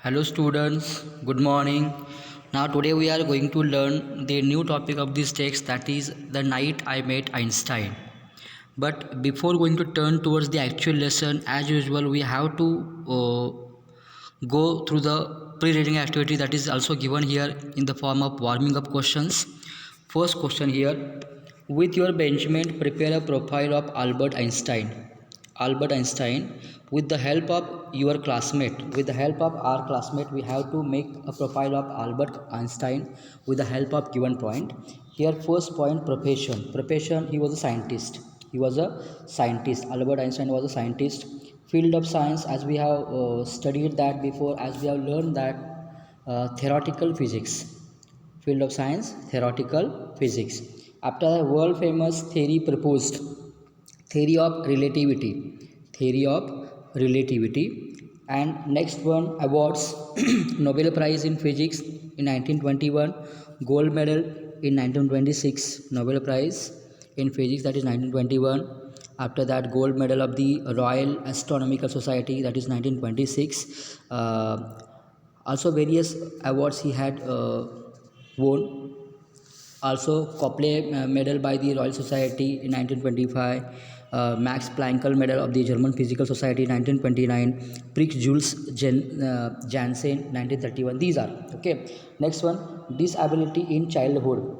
Hello students, good morning. Now today we are going to learn the new topic of this text, that is the night I met Einstein. But before going to turn towards the actual lesson, as usual we have to go through the pre-reading activity that is also given here in the form of warming up questions. First question here: with your Benjamin, prepare a profile of Albert Einstein. Albert Einstein, with the help of your classmate, with the help of our classmate, we have to make a profile of Albert Einstein with the help of given point. Here, first point, profession. Profession, he was a scientist. He was a scientist. Albert Einstein was a scientist. Field of science, as we have studied that before, as we have learned that theoretical physics. Field of science, theoretical physics. After the world famous theory proposed, theory of relativity, theory of relativity. And next one, awards: Nobel Prize in Physics in 1921, gold medal in 1926, Nobel Prize in Physics, that is 1921. After that, gold medal of the Royal Astronomical Society, that is 1926. Also various awards he had won. Also Copley medal by the Royal Society in 1925, Max Planck medal of the German Physical Society 1929, Prix Jules Janssen 1931. These are okay. Next one, disability in childhood,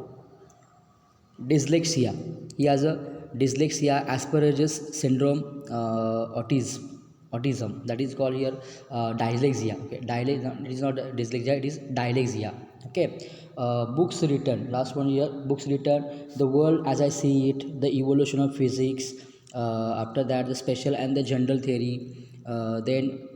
dyslexia. He has a dyslexia, Asperger's syndrome, autism. That is called here dyslexia. Okay, it is not dyslexia; it is dyslexia. Okay. Books written. Last one here. Books written: The World as I See It, The Evolution of Physics. After that, the special and the general theory. Then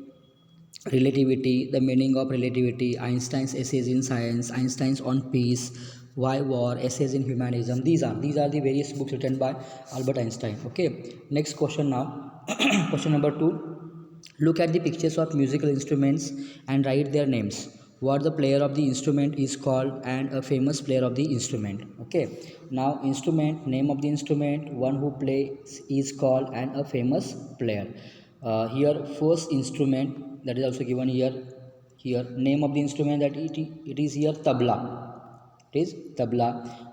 relativity, the meaning of relativity, Einstein's essays in science, Einstein's on peace, why war, essays in humanism. These are the various books written by Albert Einstein. Okay, next question now. Question number 2: look at the pictures of musical instruments and write their names. What the player of the instrument is called and a famous player of the instrument. Okay, now instrument, name of the instrument, one who plays is called, and a famous player. Here first instrument, that is also given here. Here name of the instrument, that it is here tabla. It is tabla.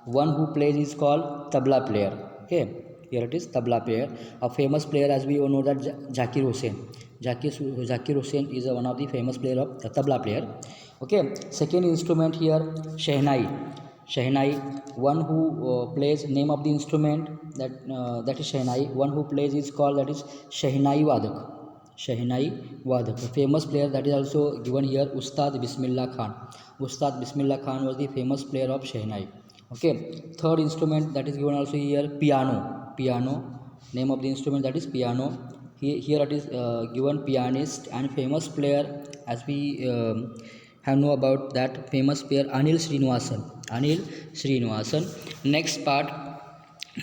One who plays is called tabla player. Okay, here it is tabla player. A famous player, as we all know, that Zakir Hussain. Zakir Hussain is one of the famous player of the tabla player. Okay, second instrument here, shehnai. Shehnai, one who plays, name of the instrument, that is shehnai. One who plays is called, that is shehnai wadak. Shehnai wadak, a famous player, that is also given here, Ustad Bismillah Khan. Ustad Bismillah Khan was the famous player of shehnai. Okay, third instrument, that is given also here, piano. Piano, name of the instrument, that is piano. Here it is given pianist and famous player, as we have know about that famous player, Anil Srinivasan. Anil Srinivasan. Next part.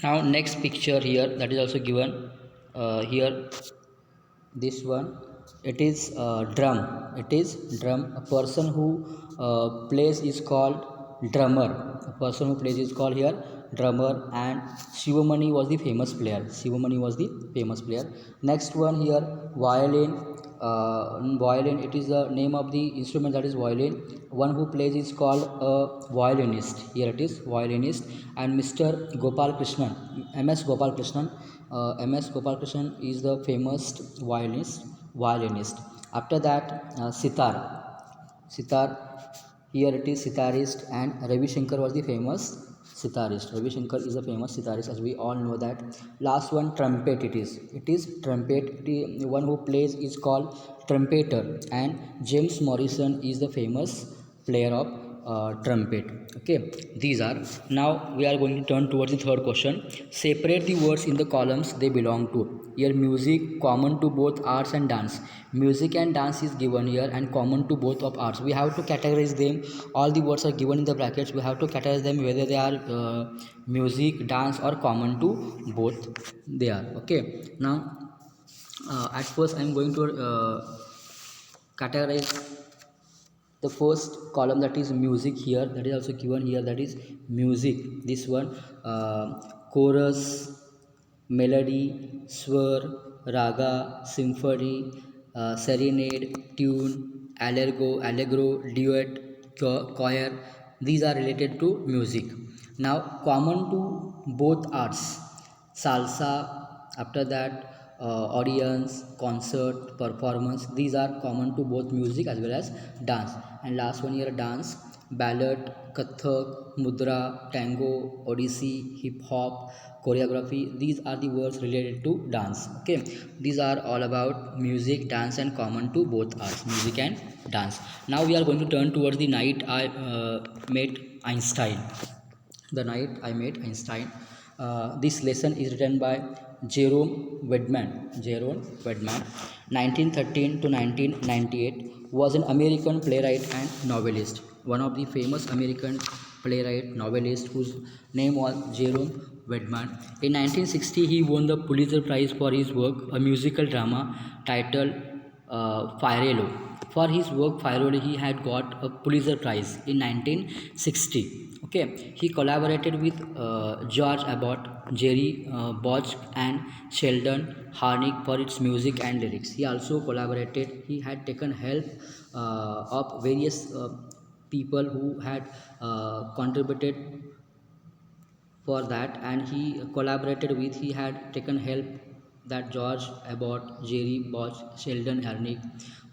Now next picture here, that is also given here, this one. It is drum. It is drum. A person who plays is called drummer. A person who plays is called here drummer. And Shivamani was the famous player. Shivamani was the famous player. Next one here, violin. Violin, it is the name of the instrument, that is violin. One who plays is called a violinist. Here it is violinist. And Mr. Gopal Krishnan, MS Gopal Krishnan. MS Gopal Krishnan is the famous violinist. After that, sitar. Sitar, here it is sitarist. And Ravi Shankar was the famous sitarist. Ravi Shankar is a famous sitarist, as we all know that. Last one, trumpet. It is trumpet. One who plays is called trumpeter. And James Morrison is the famous player of trumpet. Okay, these are. Now we are going to turn towards the third question. Separate the words in the columns they belong to. Here music, common to both arts and dance. Music and dance is given here, and common to both of arts. We have to categorize them. All the words are given in the brackets. We have to categorize them whether they are music, dance, or common to both they are. Okay, now at first I am going to categorize the first column, that is music. Here that is also given here, that is music. This one, chorus, melody, swar, raga, symphony, serenade, tune, allegro, duet, choir. These are related to music. Now common to both arts, salsa, after that audience, concert, performance, these are common to both music as well as dance. And last one here, dance, ballad, kathak, mudra, tango, odissi, hip hop, choreography, these are the words related to dance. Okay, these are all about music, dance, and common to both arts, music and dance. Now we are going to turn towards the night I met Einstein. The Night I Met Einstein. This lesson is written by Jerome Wedman. Jerome Wedman, 1913 to 1998, was an American playwright and novelist. One of the famous American playwright novelist whose name was Jerome Wedman. In 1960, he won the Pulitzer Prize for his work, a musical drama titled Firello. For his work Firello, he had got a Pulitzer Prize in 1960. Okay, he collaborated with George Abbott, Jerry Bosch, and Sheldon Harnick for its music and lyrics. He also collaborated. He had taken help of various people who had contributed for that, and he collaborated with. He had taken help that George Abbott, Jerry Bosch, Sheldon Harnick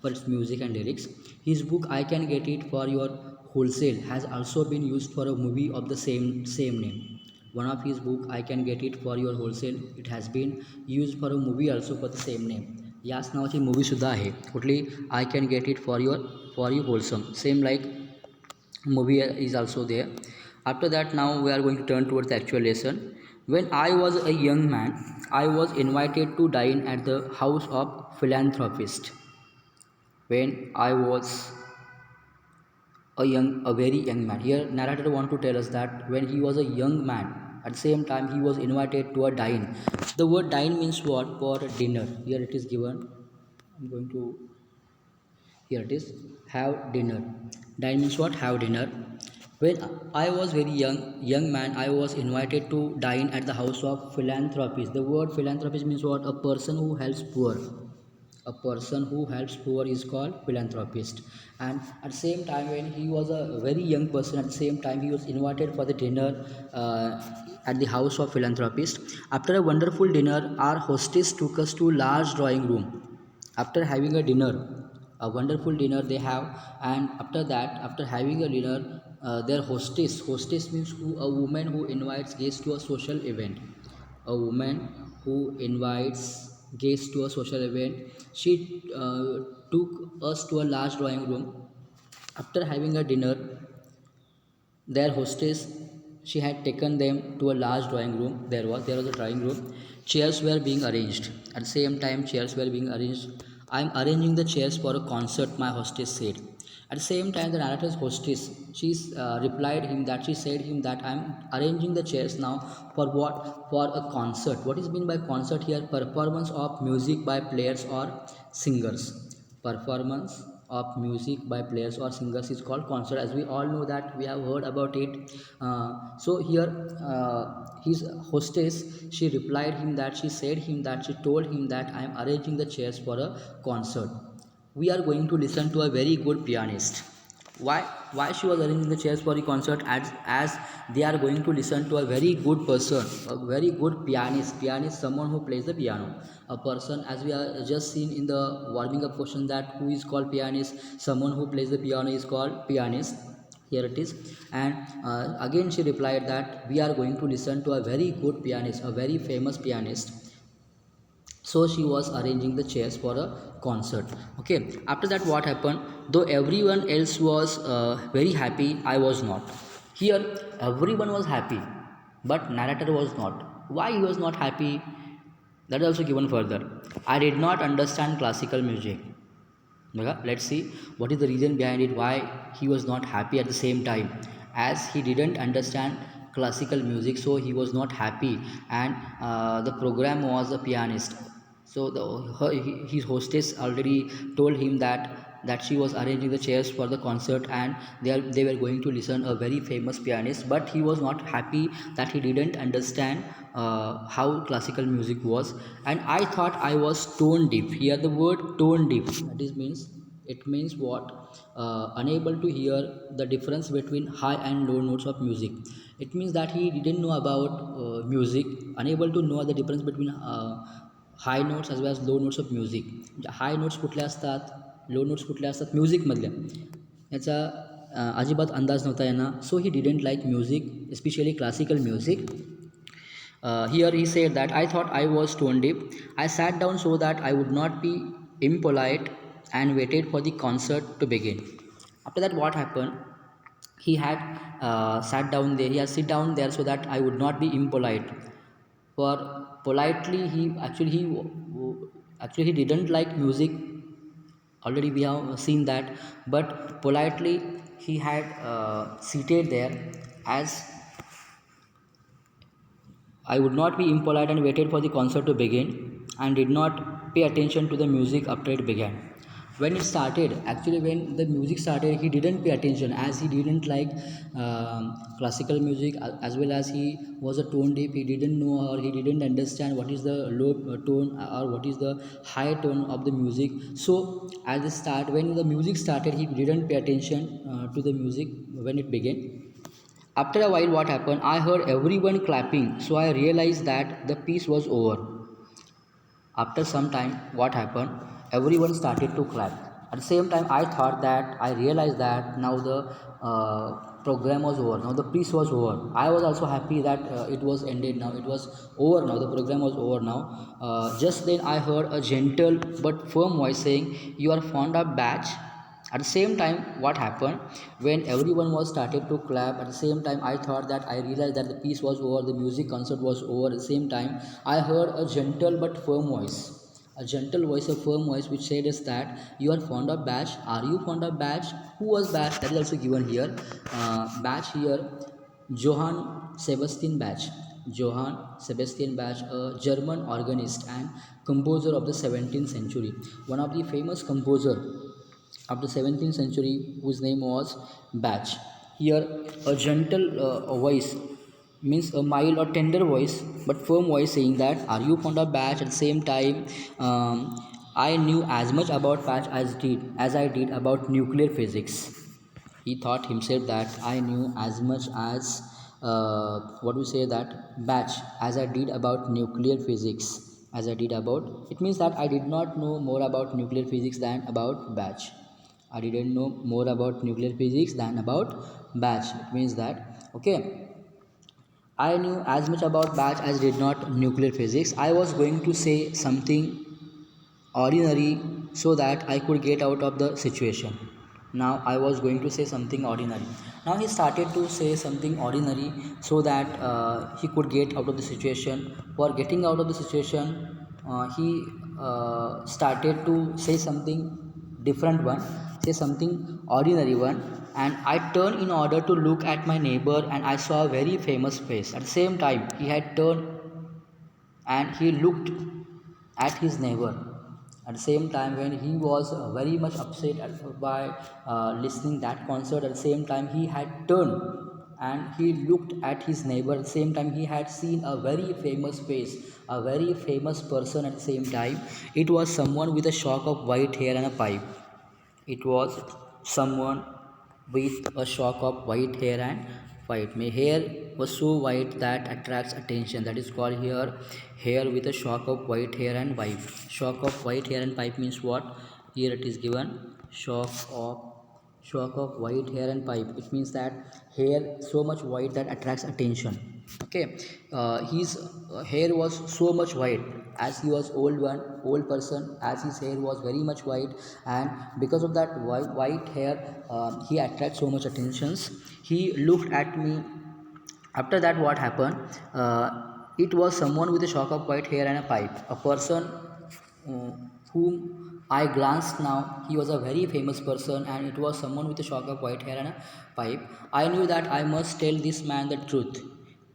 for its music and lyrics. His book I Can Get It for Your Wholesale has also been used for a movie of the same name. One of his book I Can Get It for Your Wholesale, it has been used for a movie also for the same name. याच नावाची movie सुद्धा आहे कुठली, I can get it for you wholesome, same like movie is also there. After that, now we are going to turn towards the actual lesson. When I was a young man, I was invited to dine at the house of philanthropist. When I was a very young man, here narrator want to tell us that when he was a young man, at the same time he was invited to a dine. The word dine means what? For dinner. Here it is given. I'm going to, here it is, have dinner. Dine means what? Have dinner. When I was very young man, I was invited to dine at the house of philanthropist. The word philanthropist means what? A person who helps poor. A person who helps poor is called philanthropist. And at the same time, when he was a very young person, at the same time he was invited for the dinner at the house of philanthropist. After a wonderful dinner, our hostess took us to large drawing room. After having a dinner, a wonderful dinner they have, and after that, after having a dinner, their hostess means a woman who invites guests to a social event. A woman who invites guests to a social event, she took us to a large drawing room. After having a dinner, their hostess, she had taken them to a large drawing room. There was a drawing room. Chairs were being arranged. At the same time chairs were being arranged. I am arranging the chairs for a concert, my hostess said. At the same time, the narrator's hostess, she replied him that, she said him that I am arranging the chairs now for what? For a concert. What is meant by concert here? Performance of music by players or singers. Performance of music by players or singers is called concert, as we all know that, we have heard about it. So here his hostess, she replied him that, she said him that, she told him that I am arranging the chairs for a concert. We are going to listen to a very good pianist. Why she was arranging the chairs for the concert? As they are going to listen to a very good person, a very good pianist, someone who plays the piano. A person, as we are just seen in the warming up question, that who is called pianist, someone who plays the piano is called pianist. Here it is. And again she replied that we are going to listen to a very good pianist, a very famous pianist. So she was arranging the chairs for a concert. Okay, after that what happened? Though everyone else was very happy, I was not. Here everyone was happy, but narrator was not. Why he was not happy? That is also given further. I did not understand classical music. Let's see what is the reason behind it, why he was not happy at the same time. As he didn't understand classical music, so he was not happy. And the program was a pianist. So his hostess already told him that she was arranging the chairs for the concert, and they were going to listen a very famous pianist, but he was not happy that he didn't understand how classical music was. And I thought I was tone deaf. Here the word tone deaf, that is means It means what? Unable to hear the difference between high and low notes of music. It means that he didn't know about music, unable to know the difference between hi notes as well as low notes of music. म्हणजे हाय notes कुठले असतात, लो notes कुठले असतात म्युझिकमधल्या, याचा अजिबात अंदाज नव्हता यांना. So he didn't like music, especially classical music. Here he said that I thought I was tone deaf. I sat down so that I would not be impolite and waited for the concert to begin. After that, what happened? He had sat down there. He had sit down there so that I would not be impolite. For politely, he didn't like music. Already we have seen that, but politely he had seated there as I would not be impolite and waited for the concert to begin and did not pay attention to the music after it began. When it started, actually when the music started, he didn't pay attention as he didn't like classical music, as well as he was a tone deaf. He didn't know or he didn't understand what is the low tone or what is the high tone of the music. So at the start, when the music started, he didn't pay attention to the music when it began. After a while, what happened? I heard everyone clapping, so I realized that the piece was over. After some time, what happened? Everyone started to clap. At the same time, I realized that now the program was over. Now the piece was over. I was also happy that it was ended. Now it was over. Now the program was over. Now, just then I heard a gentle but firm voice saying, "You are fond of batch." At the same time, what happened? When everyone was started to clap, at the same time I thought that I realized that the piece was over, the music concert was over. At the same time, I heard a gentle but firm voice, a gentle voice, a firm voice, which said is that you are fond of Bach. Are you fond of Bach? Who was Bach? That is also given here. Bach here, Johann Sebastian Bach. Johann Sebastian Bach, a German organist and composer of the 17th century, one of the famous composer of the 17th century, whose name was Bach. Here, a gentle voice means a mild or tender voice, but firm voice saying that, "Are you fond of Bach?" At the same time, I knew as much about Bach as I did about nuclear physics. He thought himself that I knew as much as what we say that Bach as I did about nuclear physics. As I did about, it means that I did not know more about nuclear physics than about Bach. I didn't know more about nuclear physics than about Bach. It means that, okay, I knew as much about Bach as did not nuclear physics. I was going to say something ordinary so that I could get out of the situation. Now I was going to say something ordinary. Now he started to say something ordinary so that he could get out of the situation. For getting out of the situation, he started to say something different one, say something ordinary one, and I turned in order to look at my neighbor, and I saw a very famous face. At the same time, he had turned and he looked at his neighbor. At the same time, when he was very much upset by listening that concert, at the same time he had turned and he looked at his neighbor. At the same time, he had seen a very famous face, a very famous person. At the same time, it was someone with a shock of white hair and a pipe. It was someone with a shock of white hair and pipe. My hair was so white that attracts attention. That is called here hair with a shock of white hair and pipe. Shock of white hair and pipe means what? Here it is given shock of white hair and pipe. It means that hair so much white that attracts attention. Okay, his hair was so much white as he was old person, as his hair was very much white, and because of that white hair, he attracts so much attentions. He looked at me. After that, what happened? It was someone with a shock of white hair and a pipe, a person whom I glanced now. He was a very famous person, and it was someone with a shock of white hair and a pipe. I knew that I must tell this man the truth.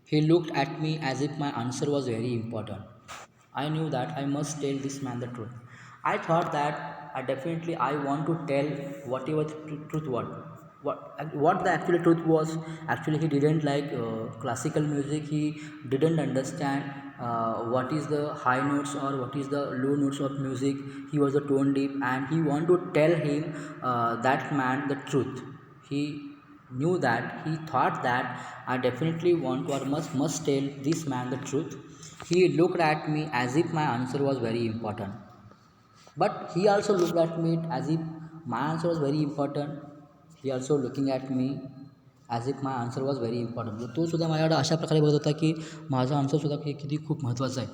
He looked at me as if my answer was very important. I knew that I must tell this man the truth. I thought that I want to tell whatever truth what the actual truth was. Actually, he didn't like classical music. He didn't understand what is the high notes or what is the low notes of music. He was a tone deep and he want to tell him that man the truth. He knew that, he thought that I definitely want to or must tell this man the truth. He looked at me as if my answer was very important, but he also looked at me as if my answer was very important. He also looking at me as if my answer was very important. तो सुद्धा माझ्याकडे अशा प्रकारे बघत होता की माझा आन्सरसुद्धा किती खूप महत्त्वाचा आहे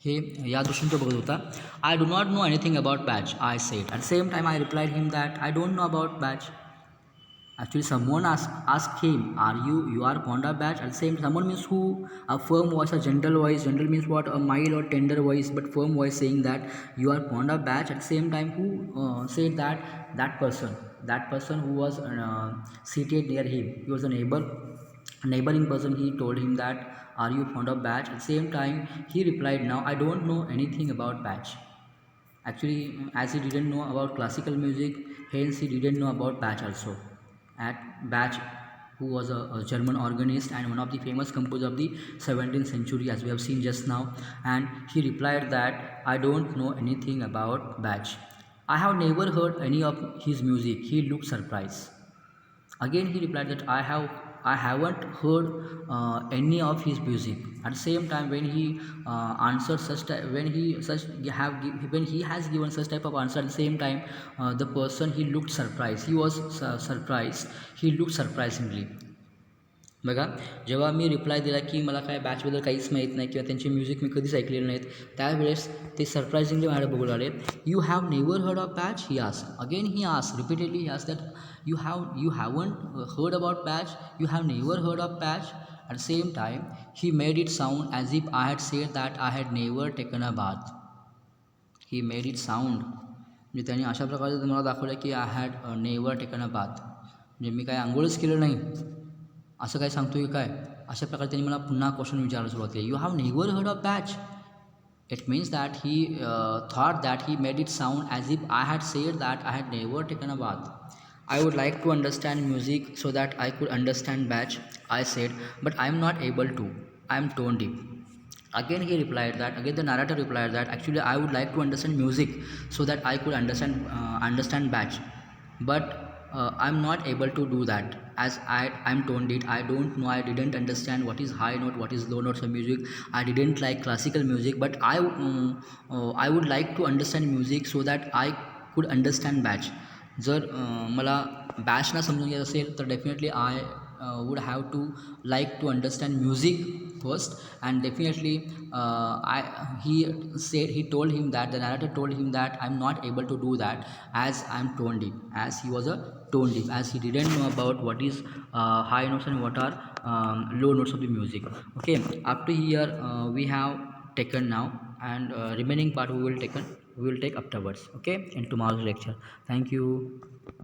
हे या दृष्टीने तो बघत होता. I do not know anything about batch, I said. At same time I replied him that I don't know about batch. Actually, someone asked him, "Are you are fond of batch?" And same someone means who a firm voice, a gentle voice. Gentle means what, a mild or tender voice, but firm voice saying that you are fond of batch. At the same time, who said that that person who was seated near him, he was a neighboring person. He told him that, "Are you fond of batch?" At the same time, he replied, "Now I don't know anything about batch." Actually, as he didn't know about classical music, hence he didn't know about batch also. At Bach, who was a German organist and one of the famous composers of the 17th century, as we have seen just now, and he replied that I don't know anything about Bach. I have never heard any of his music. He looked surprised. Again, he replied that I haven't heard any of his music. At the same time, when he answered when he has given such type of answer, at the same time, the person he looked surprised. He was surprised. He looked surprisingly. बघा, जेव्हा मी reply दिला की मला काय बॅचबद्दल काहीच माहीत नाही किंवा त्यांचे म्युझिक मी कधीच ऐकलेले नाहीत, त्यावेळेस ते सरप्रायझिंगली माझ्याकडे बघू लागले. You have never heard of batch, he asked. Again he asked repeatedly, he asked that you haven't heard about batch, you have never heard of batch. At the same time he made it sound as if I had said that I had never taken a bath. He made it sound, म्हणजे त्यांनी अशा प्रकारे मला दाखवलं की I had never taken a bath, म्हणजे मी काय आंघोळच केलं नाही असं काय सांगतो की काय. अशा प्रकारे त्यांनी मला पुन्हा क्वेश्चन विचारायला सुरुवात केली. You have never heard of batch. It means that he thought that he made it sound as if I had said that I had never taken a bath. I would like to understand music so that I could understand Bach, I said, but I am not able to. I am tone deaf. Again he replied that, again the narrator replied that, actually I would like to understand music so that I could understand Bach, but I'm not able to do that as I'm tone deaf. I don't know, I didn't understand what is high note, what is low notes of music. I didn't like classical music, but I would like to understand music so that I could understand Bach. जर मला बॅचना समजून घ्यायचं असेल तर definitely I would have to like to understand music first and definitely he told him that the narrator told him that I'm not able to do that as I'm tone deaf, as he was a tone deaf, as he didn't know about what is high notes and what are low notes of the music. Okay, up to here we have taken now, and remaining part we will take afterwards, okay, in tomorrow's lecture. Thank you.